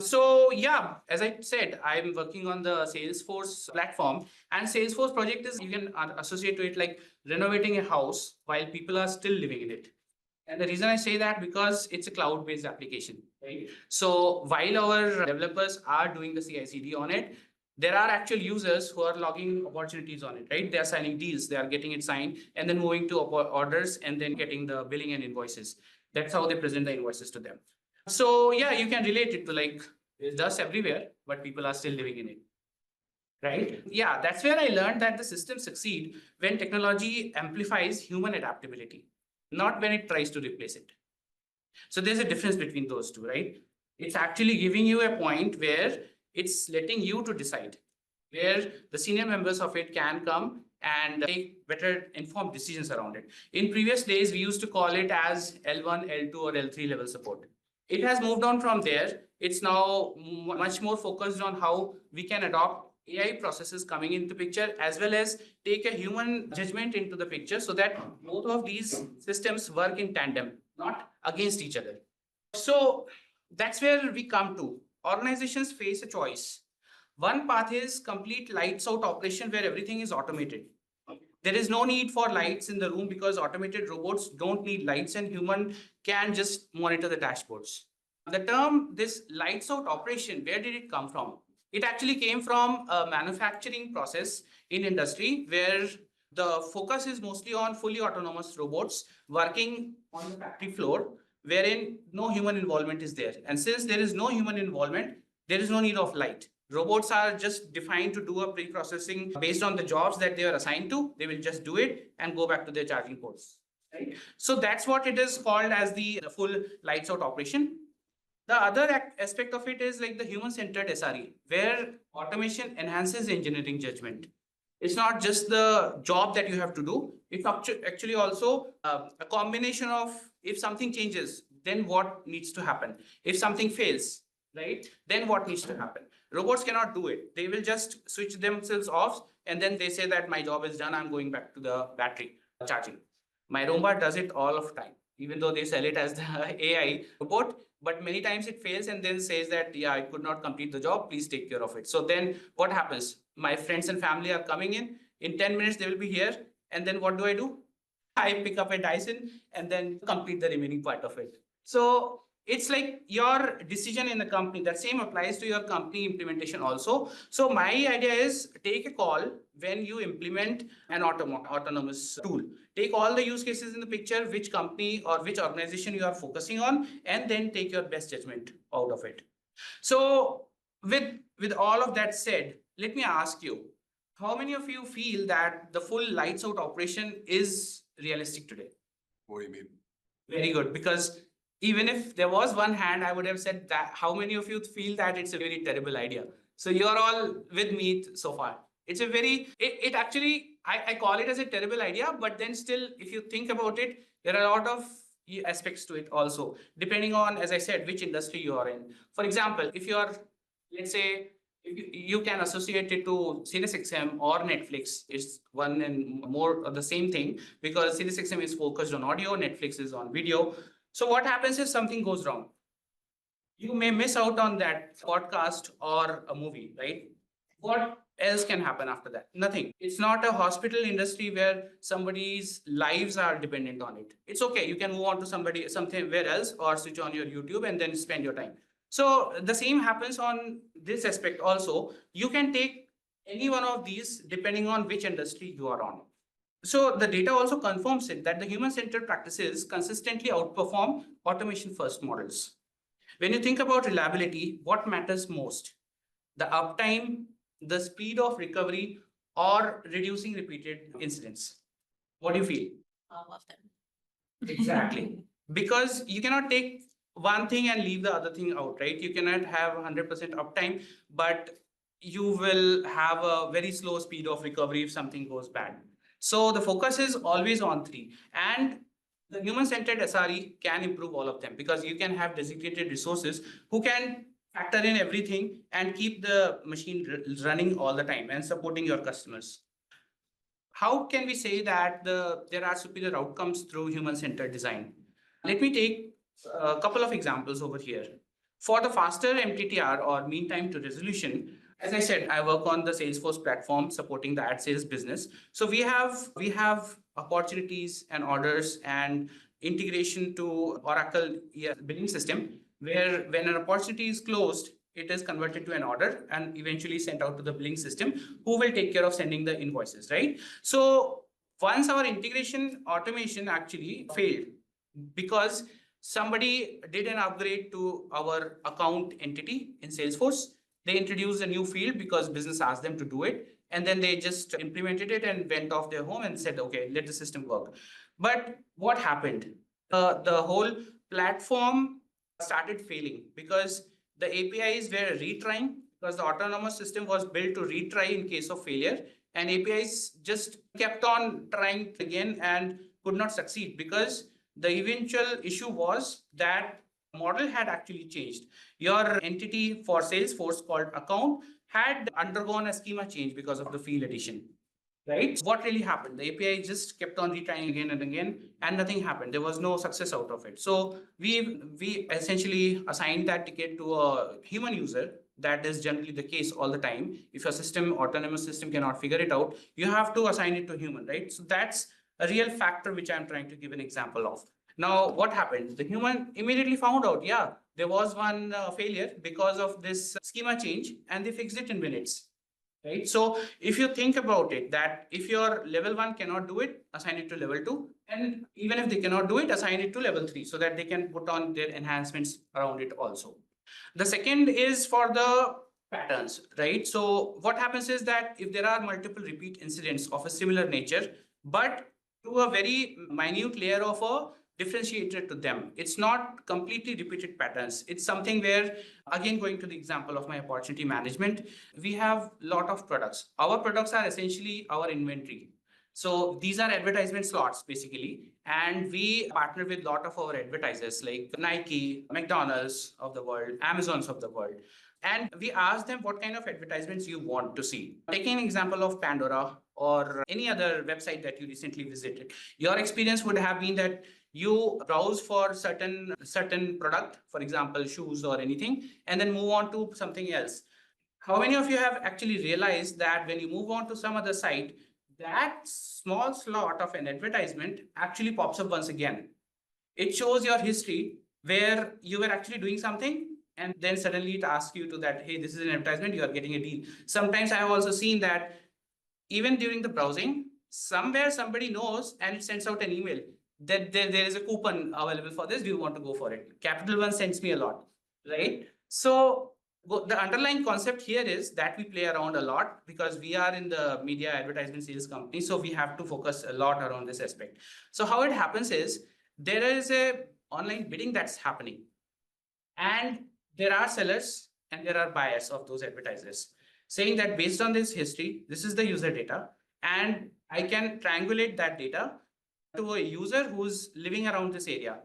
So yeah, as I said, I'm working on the Salesforce platform, and Salesforce project is, you can associate to it like renovating a house while people are still living in it. And the reason I say that, because it's a cloud-based application, right? So while our developers are doing the CI/CD on it, there are actual users who are logging opportunities on it, right? They are signing deals, they are getting it signed, and then moving to orders, and then getting the billing and invoices. That's how they present the invoices to them. So yeah, you can relate it to like there's dust everywhere, but people are still living in it. Right? Yeah, that's where I learned that the systems succeed when technology amplifies human adaptability, not when it tries to replace it. So there's a difference between those two, right? It's actually giving you a point where it's letting you to decide, where the senior members of it can come and take better informed decisions around it. In previous days, we used to call it as L1, L2, or L3 level support. It has moved on from there. It's now much more focused on how we can adopt AI processes coming into picture, as well as take a human judgment into the picture, so that both of these systems work in tandem, not against each other. So that's where we come to. Organizations face a choice. One path is complete lights out operation where everything is automated. There is no need for lights in the room because automated robots don't need lights and human can just monitor the dashboards. The term this lights out operation, where did it come from? It actually came from a manufacturing process in industry where the focus is mostly on fully autonomous robots working on the factory floor, wherein no human involvement is there. And since there is no human involvement, there is no need of light. Robots are just defined to do a pre-processing based on the jobs that they are assigned to. They will just do it and go back to their charging ports. Right? So that's what it is called as the full lights out operation. The other aspect of it is like the human-centered SRE, where automation enhances engineering judgment. It's not just the job that you have to do. It's actually also a combination of, if something changes, then what needs to happen? If something fails, right, then what needs to happen? Robots cannot do it. They will just switch themselves off, and then they say that my job is done. I'm going back to the battery charging. My Roomba does it all of time, even though they sell it as the AI robot. But many times it fails and then says that, yeah, I could not complete the job. Please take care of it. So then what happens? My friends and family are coming in. In 10 minutes, they will be here. And then what do? I pick up a Dyson and then complete the remaining part of it. So it's like your decision in the company. That same applies to your company implementation also. So my idea is take a call when you implement an autonomous tool. Take all the use cases in the picture, which company or which organization you are focusing on, and then take your best judgment out of it. So with all of that said, let me ask you, how many of you feel that the full lights out operation is realistic today? What do you mean? Very good, because even if there was one hand, I would have said that how many of you feel that it's a very terrible idea? So you're all with me so far. It's a very, it actually, I call it as a terrible idea, but then still, if you think about it, there are a lot of aspects to it also, depending on, as I said, which industry you are in. For example, if you are, let's say, you can associate it to SiriusXM or Netflix. It's one and more of the same thing, because SiriusXM is focused on audio, Netflix is on video. So what happens if something goes wrong? You may miss out on that podcast or a movie, right? What else can happen after that? Nothing. It's not a hospital industry where somebody's lives are dependent on it. It's okay. You can move on to something else, or switch on your YouTube and then spend your time. So the same happens on this aspect also. You can take any one of these depending on which industry you are on. So the data also confirms it that the human-centered practices consistently outperform automation-first models. When you think about reliability, what matters most? The uptime, the speed of recovery, or reducing repeated incidents? What do you feel? All of them. Exactly. Because you cannot take one thing and leave the other thing out, right? You cannot have 100% uptime, but you will have a very slow speed of recovery if something goes bad. So the focus is always on three. And the human-centered SRE can improve all of them, because you can have designated resources who can factor in everything and keep the machine running all the time and supporting your customers. How can we say that there are superior outcomes through human-centered design? Let me take a couple of examples over here. For the faster MTTR or mean time to resolution, as I said, I work on the Salesforce platform supporting the ad sales business. So we have opportunities and orders and integration to Oracle billing system, where when an opportunity is closed, it is converted to an order and eventually sent out to the billing system, who will take care of sending the invoices, right? So once our integration automation actually failed because somebody did an upgrade to our account entity in Salesforce. They introduced a new field because business asked them to do it. And then they just implemented it and went off their home and said, okay, let the system work. But what happened? The whole platform started failing because the APIs were retrying, because the autonomous system was built to retry in case of failure. And APIs just kept on trying again and could not succeed because the eventual issue was that model had actually changed. Your entity for Salesforce called account had undergone a schema change because of the field addition. Right? What really happened? The API just kept on retrying again and again, and nothing happened. There was no success out of it. So we essentially assigned that ticket to a human user. That is generally the case all the time. If a system, autonomous system, cannot figure it out, you have to assign it to a human, right? So that's a real factor which I'm trying to give an example of. Now, what happened? The human immediately found out, yeah, there was one failure because of this schema change, and they fixed it in minutes. Right. So if you think about it, that if your level 1 cannot do it, assign it to level 2. And even if they cannot do it, assign it to level 3 so that they can put on their enhancements around it also. The second is for the patterns, right? So what happens is that if there are multiple repeat incidents of a similar nature, but to a very minute layer of a differentiated to them, it's not completely repeated patterns. It's something where, again, going to the example of my opportunity management, we have a lot of products. Our products are essentially our inventory. So these are advertisement slots basically, and we partner with a lot of our advertisers like Nike, McDonald's of the world, Amazons of the world. And we ask them what kind of advertisements you want to see. Taking an example of Pandora or any other website that you recently visited, your experience would have been that you browse for certain product, for example, shoes or anything, and then move on to something else. How many of you have actually realized that when you move on to some other site, that small slot of an advertisement actually pops up once again? It shows your history where you were actually doing something, and then suddenly it asks you to that, hey, this is an advertisement, you are getting a deal. Sometimes I have also seen that even during the browsing, somewhere somebody knows and it sends out an email that there is a coupon available for this. Do you want to go for it? Capital One sends me a lot, right? So the underlying concept here is that we play around a lot because we are in the media advertisement sales company. So we have to focus a lot around this aspect. So how it happens is there is a online bidding that's happening, and there are sellers and there are buyers of those advertisers saying that based on this history, this is the user data, and I can triangulate that data to a user who's living around this area.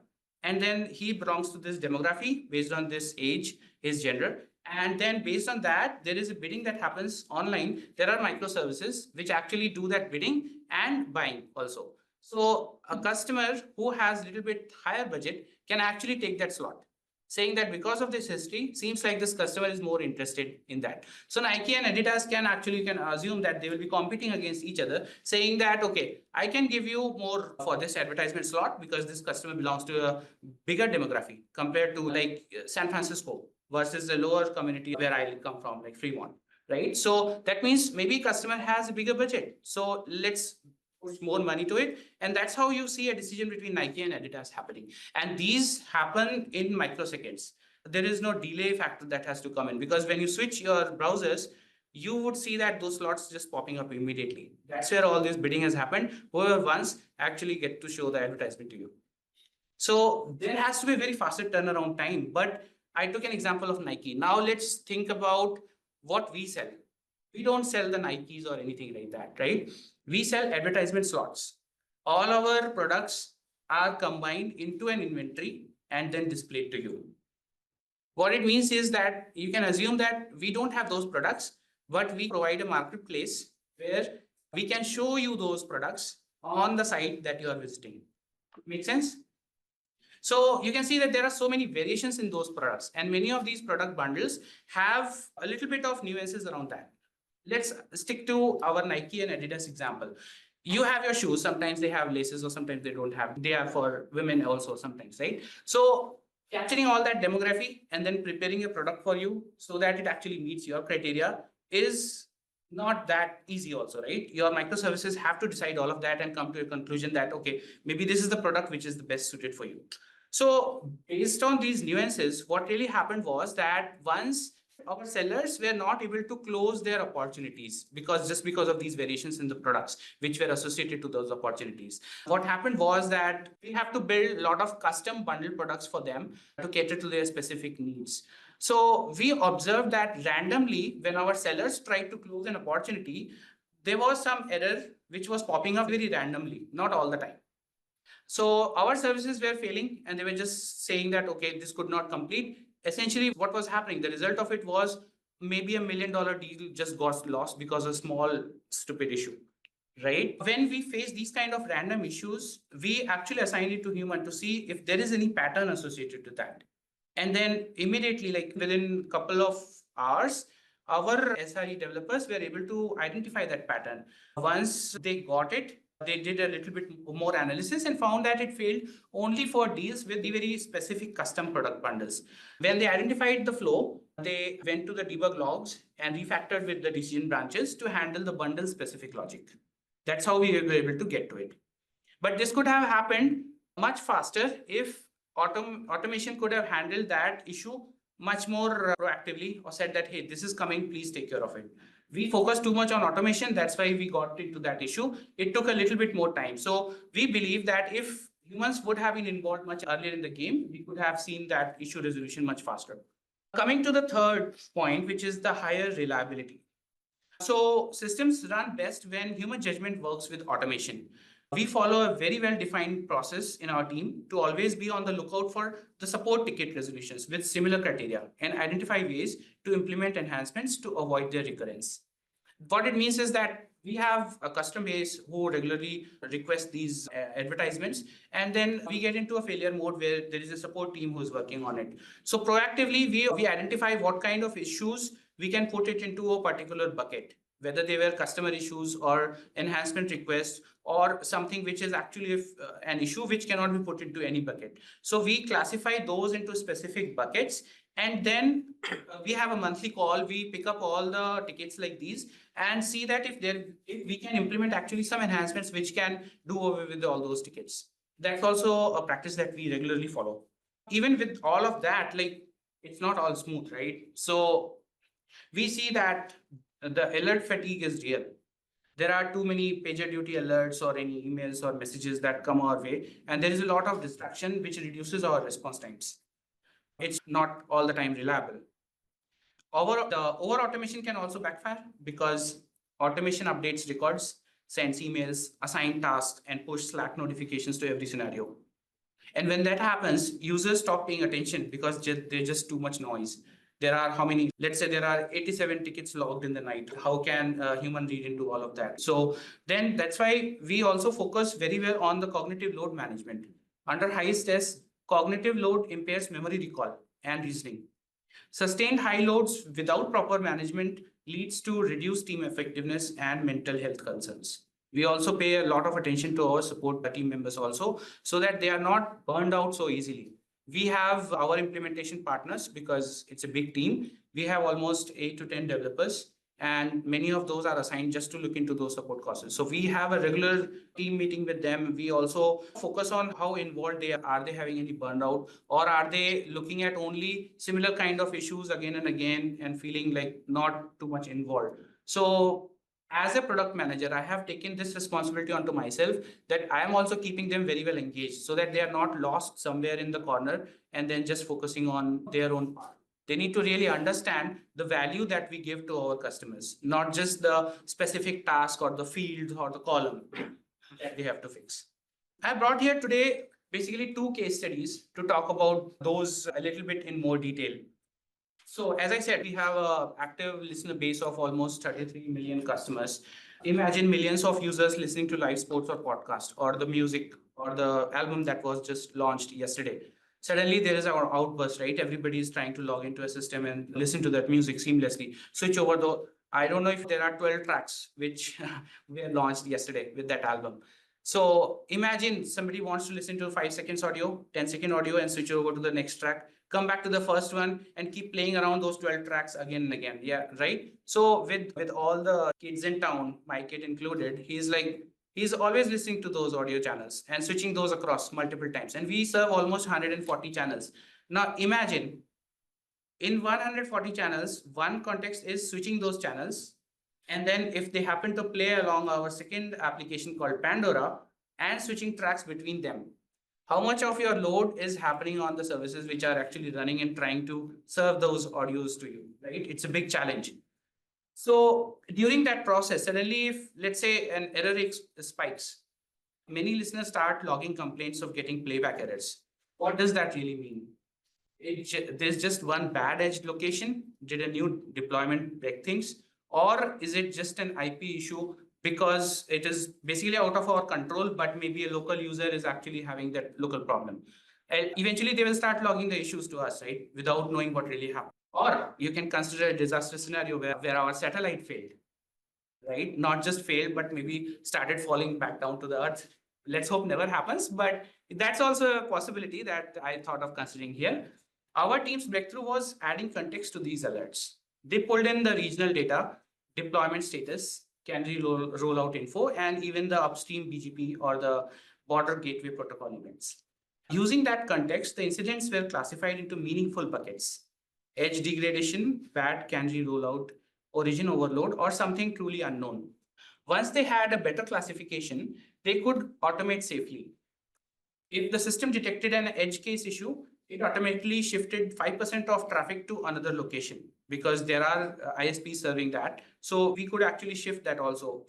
And then he belongs to this demography based on this age, his gender. And then based on that, there is a bidding that happens online. There are microservices which actually do that bidding and buying also. So a customer who has a little bit higher budget can actually take that slot, saying that because of this history, seems like this customer is more interested in that. So Nike and Adidas can assume that they will be competing against each other, saying that, okay, I can give you more for this advertisement slot because this customer belongs to a bigger demography compared to like San Francisco versus the lower community where I come from, like Fremont, right? So that means maybe customer has a bigger budget. So let's push more money to it. And that's how you see a decision between Nike and Adidas happening. And these happen in microseconds. There is no delay factor that has to come in, because when you switch your browsers, you would see that those slots just popping up immediately. That's where all this bidding has happened. Whoever wants actually get to show the advertisement to you. So there has to be a very faster turnaround time. But I took an example of Nike. Now let's think about what we sell. We don't sell the Nikes or anything like that, right? We sell advertisement slots. All our products are combined into an inventory and then displayed to you. What it means is that you can assume that we don't have those products, but we provide a marketplace where we can show you those products on the site that you are visiting. Make sense? So you can see that there are so many variations in those products, and many of these product bundles have a little bit of nuances around that. Let's stick to our Nike and Adidas example. You have your shoes, sometimes they have laces or sometimes they don't have. They are for women also sometimes, right? So capturing all that demography and then preparing a product for you so that it actually meets your criteria is not that easy also, right? Your microservices have to decide all of that and come to a conclusion that, okay, maybe this is the product which is the best suited for you. So based on these nuances, what really happened was that once our sellers were not able to close their opportunities because of these variations in the products which were associated to those opportunities. What happened was that we have to build a lot of custom bundle products for them to cater to their specific needs. So we observed that randomly, when our sellers tried to close an opportunity, there was some error which was popping up very randomly, not all the time. So our services were failing and they were just saying that, okay, this could not complete. Essentially, what was happening, the result of it was maybe $1 million deal just got lost because of a small, stupid issue. Right? When we face these kind of random issues, we actually assign it to human to see if there is any pattern associated to that. And then immediately, like within a couple of hours, our SRE developers were able to identify that pattern. Once they got it, they did a little bit more analysis and found that it failed only for deals with the very specific custom product bundles. When they identified the flow, they went to the debug logs and refactored with the decision branches to handle the bundle specific logic. That's how we were able to get to it. But this could have happened much faster if automation could have handled that issue much more proactively or said that, hey, this is coming, please take care of it. We focused too much on automation. That's why we got into that issue. It took a little bit more time. So we believe that if humans would have been involved much earlier in the game, we could have seen that issue resolution much faster. Coming to the third point, which is the higher reliability. So systems run best when human judgment works with automation. We follow a very well-defined process in our team to always be on the lookout for the support ticket resolutions with similar criteria and identify ways to implement enhancements to avoid their recurrence. What it means is that we have a customer base who regularly request these advertisements, and then we get into a failure mode where there is a support team who is working on it. So proactively, we identify what kind of issues we can put it into a particular bucket, whether they were customer issues or enhancement requests or something which is actually an issue which cannot be put into any bucket. So we classify those into specific buckets, and then we have a monthly call. We pick up all the tickets like these and see that if we can implement actually some enhancements which can do away with all those tickets. That's also a practice that we regularly follow. Even with all of that, like it's not all smooth, right? So we see that the alert fatigue is real. There are too many pager duty alerts or any emails or messages that come our way, and there is a lot of distraction which reduces our response times. It's not all the time reliable. The over automation can also backfire because automation updates records, sends emails, assign tasks, and push Slack notifications to every scenario. And when that happens, users stop paying attention because there's just too much noise. There are how many? Let's say there are 87 tickets logged in the night. How can a human read into all of that? So then that's why we also focus very well on the cognitive load management. Under high stress, cognitive load impairs memory recall and reasoning. Sustained high loads without proper management leads to reduced team effectiveness and mental health concerns. We also pay a lot of attention to our support team members also so that they are not burned out so easily. We have our implementation partners because it's a big team. We have almost 8 to 10 developers, and many of those are assigned just to look into those support costs. So we have a regular team meeting with them. We also focus on how involved they are. Are they having any burnout, or are they looking at only similar kind of issues again and again and feeling like not too much involved? So as a product manager, I have taken this responsibility onto myself that I am also keeping them very well engaged so that they are not lost somewhere in the corner and then just focusing on their own part. They need to really understand the value that we give to our customers, not just the specific task or the field or the column that they have to fix. I brought here today basically 2 case studies to talk about those a little bit in more detail. So as I said, we have an active listener base of almost 33 million customers. Imagine millions of users listening to live sports or podcast or the music or the album that was just launched yesterday. Suddenly there is an outburst, right? Everybody is trying to log into a system and listen to that music seamlessly. Switch over though. I don't know if there are 12 tracks which were launched yesterday with that album. So imagine somebody wants to listen to 5 seconds audio, 10-second audio, and switch over to the next track, come back to the first one and keep playing around those 12 tracks again and again. Yeah, right. So with all the kids in town, my kid included, he's always listening to those audio channels and switching those across multiple times. And we serve almost 140 channels. Now imagine in 140 channels, one context is switching those channels. And then if they happen to play along our second application called Pandora and switching tracks between them, how much of your load is happening on the services which are actually running and trying to serve those audios to you, right? It's a big challenge. So during that process, suddenly if let's say an error spikes, many listeners start logging complaints of getting playback errors. What does that really mean? There's just one bad edged location. Did a new deployment break things? Or is it just an IP issue because it is basically out of our control, but maybe a local user is actually having that local problem? And eventually they will start logging the issues to us, right? Without knowing what really happened. Or you can consider a disaster scenario where our satellite failed, right? Not just failed, but maybe started falling back down to the earth. Let's hope never happens, but that's also a possibility that I thought of considering here. Our team's breakthrough was adding context to these alerts. They pulled in the regional data, deployment status, canary rollout info, and even the upstream BGP or the border gateway protocol events. Using that context, the incidents were classified into meaningful buckets: edge degradation, bad canary rollout, origin overload, or something truly unknown. Once they had a better classification, they could automate safely. If the system detected an edge case issue, it automatically shifted 5% of traffic to another location because there are ISPs serving that. So we could actually shift that also.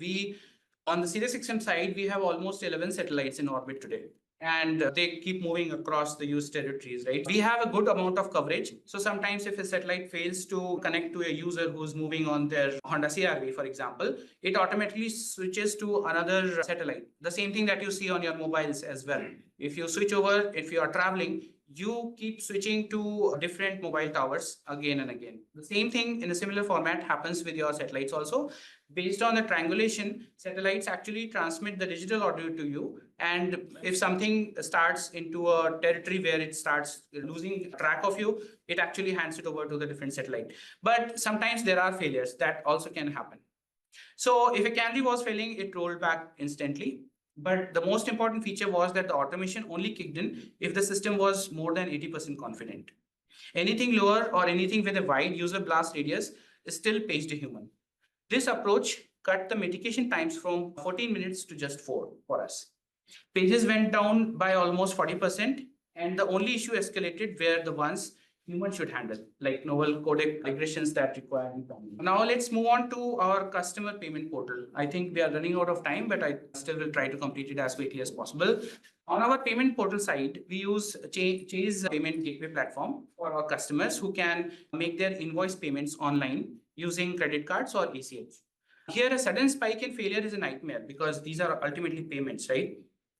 On the SiriusXM side, we have almost 11 satellites in orbit today. And they keep moving across the used territories, right? We have a good amount of coverage. So sometimes if a satellite fails to connect to a user who's moving on their Honda CRV, for example, it automatically switches to another satellite. The same thing that you see on your mobiles as well. If you switch over, if you are traveling, you keep switching to different mobile towers again and again. The same thing in a similar format happens with your satellites also. Based on the triangulation, satellites actually transmit the digital audio to you. And if something starts into a territory where it starts losing track of you, it actually hands it over to the different satellite. But sometimes there are failures that also can happen. So if a canary was failing, it rolled back instantly. But the most important feature was that the automation only kicked in if the system was more than 80% confident. Anything lower or anything with a wide user blast radius is still paged a human. This approach cut the mitigation times from 14 minutes to just 4 for us. Pages went down by almost 40%, and the only issue escalated were the ones humans should handle, like novel codec regressions that require reprogramming. Now let's move on to our customer payment portal. I think we are running out of time, but I still will try to complete it as quickly as possible. On our payment portal side, we use Chase payment gateway platform for our customers who can make their invoice payments online using credit cards or ACH. Here, a sudden spike in failure is a nightmare because these are ultimately payments, right?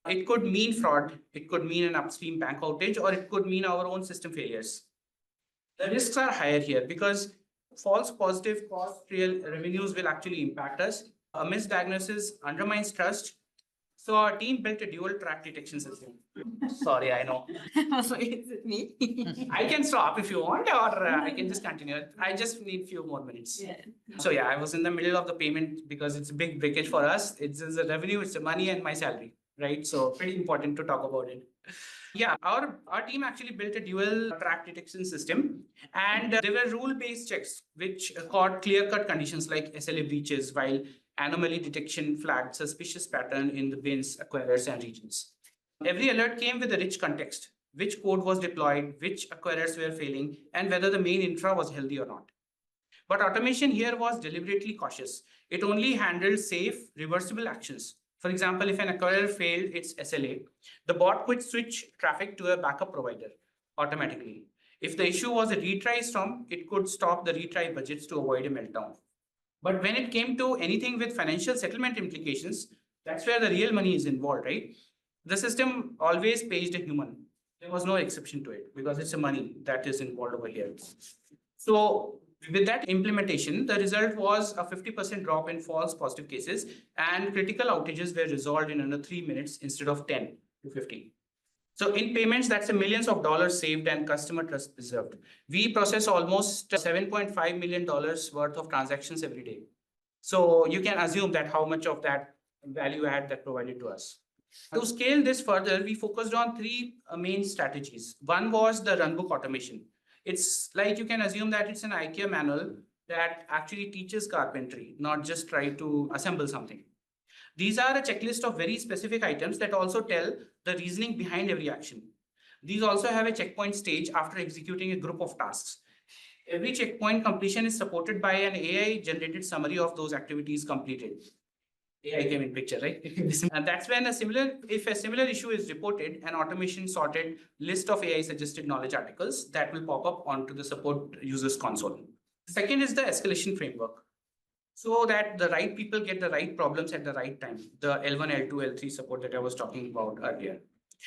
It could mean fraud, it could mean an upstream bank outage, or it could mean our own system failures. The risks are higher here because false positive cost real revenues will actually impact us. A misdiagnosis undermines trust. So our team built a dual track detection system. Sorry, I know. Sorry, is it me? I can stop if you want, or I can just continue. I just need few more minutes. Yeah. So yeah, I was in the middle of the payment because it's a big breakage for us. It's a revenue, it's the money and my salary, right? So pretty important to talk about it. Yeah, our team actually built a dual track detection system, and there were rule-based checks which caught clear-cut conditions like SLA breaches, while anomaly detection flagged suspicious pattern in the bins, acquirers, and regions. Every alert came with a rich context: which code was deployed, which acquirers were failing, and whether the main infra was healthy or not. But automation here was deliberately cautious. It only handled safe, reversible actions. For example, if an acquirer failed its SLA, the bot could switch traffic to a backup provider automatically. If the issue was a retry storm, it could stop the retry budgets to avoid a meltdown. But when it came to anything with financial settlement implications, that's where the real money is involved, right? The system always paged a human. There was no exception to it because it's a money that is involved over here. So with that implementation, the result was a 50% drop in false positive cases, and critical outages were resolved in under 3 minutes instead of 10 to 15. So in payments, that's a millions of dollars saved and customer trust preserved. We process almost $7.5 million worth of transactions every day. So you can assume that how much of that value add that provided to us. To scale this further, we focused on three main strategies. One was the runbook automation. It's like you can assume that it's an IKEA manual that actually teaches carpentry, not just try to assemble something. These are a checklist of very specific items that also tell the reasoning behind every action. These also have a checkpoint stage after executing a group of tasks. Every checkpoint completion is supported by an AI generated summary of those activities completed. AI came in picture, right? And that's when if a similar issue is reported, an automation sorted list of AI suggested knowledge articles that will pop up onto the support users console. Second is the escalation framework, so that the right people get the right problems at the right time. The L1, L2, L3 support that I was talking about earlier.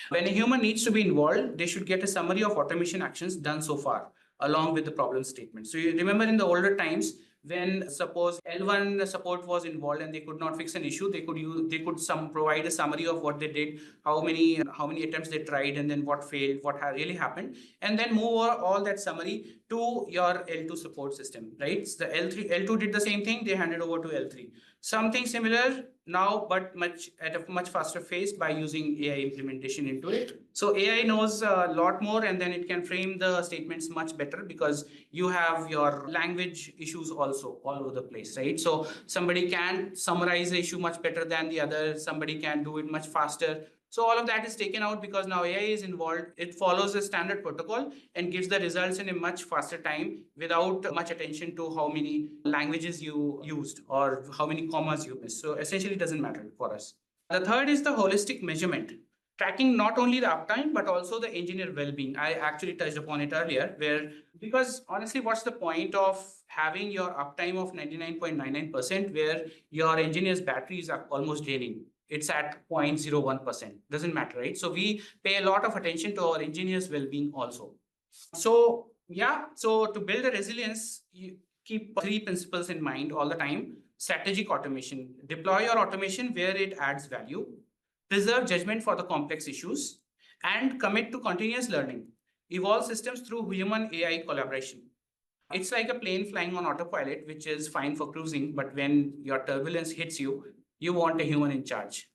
When a human needs to be involved, they should get a summary of automation actions done so far, along with the problem statement. So you remember in the older times, when suppose L1 support was involved and they could not fix an issue, they could provide a summary of what they did, how many attempts they tried, and then what failed, what really happened, and then move all that summary to your L2 support system, right? So the L2 did the same thing, they handed over to L3. Something similar now, but at a much faster pace by using AI implementation into it. So AI knows a lot more, and then it can frame the statements much better because you have your language issues also all over the place, right? So somebody can summarize the issue much better than the other. Somebody can do it much faster. So all of that is taken out because now AI is involved. It follows a standard protocol and gives the results in a much faster time without much attention to how many languages you used or how many commas you missed. So essentially it doesn't matter for us. The third is the holistic measurement, tracking not only the uptime, but also the engineer well-being. I actually touched upon it earlier, because honestly, what's the point of having your uptime of 99.99% where your engineer's batteries are almost draining? It's at 0.01%. Doesn't matter, right? So we pay a lot of attention to our engineers' well-being also. So yeah, so to build a resilience, you keep three principles in mind all the time. Strategic automation. Deploy your automation where it adds value. Preserve judgment for the complex issues. And commit to continuous learning. Evolve systems through human AI collaboration. It's like a plane flying on autopilot, which is fine for cruising, but when your turbulence hits you, you want a human in charge.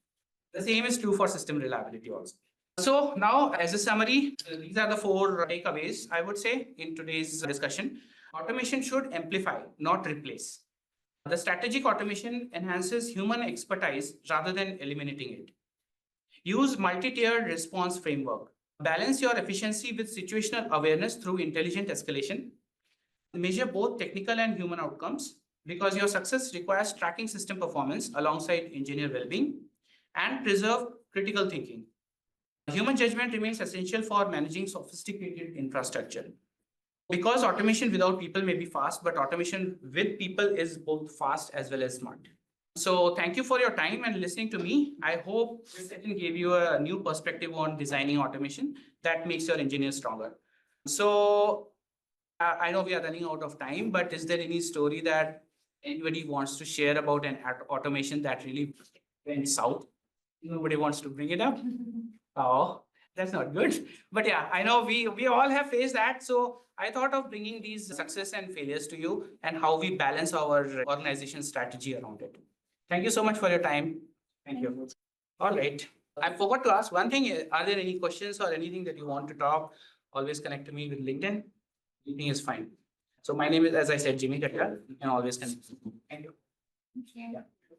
The same is true for system reliability also. So now, as a summary, these are the four takeaways, I would say, in today's discussion. Automation should amplify, not replace. The strategic automation enhances human expertise rather than eliminating it. Use multi-tiered response framework. Balance your efficiency with situational awareness through intelligent escalation. Measure both technical and human outcomes because your success requires tracking system performance alongside engineer well-being, and preserve critical thinking. Human judgment remains essential for managing sophisticated infrastructure. Because automation without people may be fast, but automation with people is both fast as well as smart. So thank you for your time and listening to me. I hope this session gave you a new perspective on designing automation that makes your engineers stronger. So I know we are running out of time, but is there any story that anybody wants to share about an automation that really went south? Nobody wants to bring it up? Oh, that's not good. But yeah, I know we all have faced that. So I thought of bringing these success and failures to you and how we balance our organization strategy around it. Thank you so much for your time. Thank you. All right. I forgot to ask one thing. Are there any questions or anything that you want to talk? Always connect to me with LinkedIn. Anything is fine. So my name is, as I said, Jimmy Katiyar. You can always connect. Thank you. Okay. Yeah.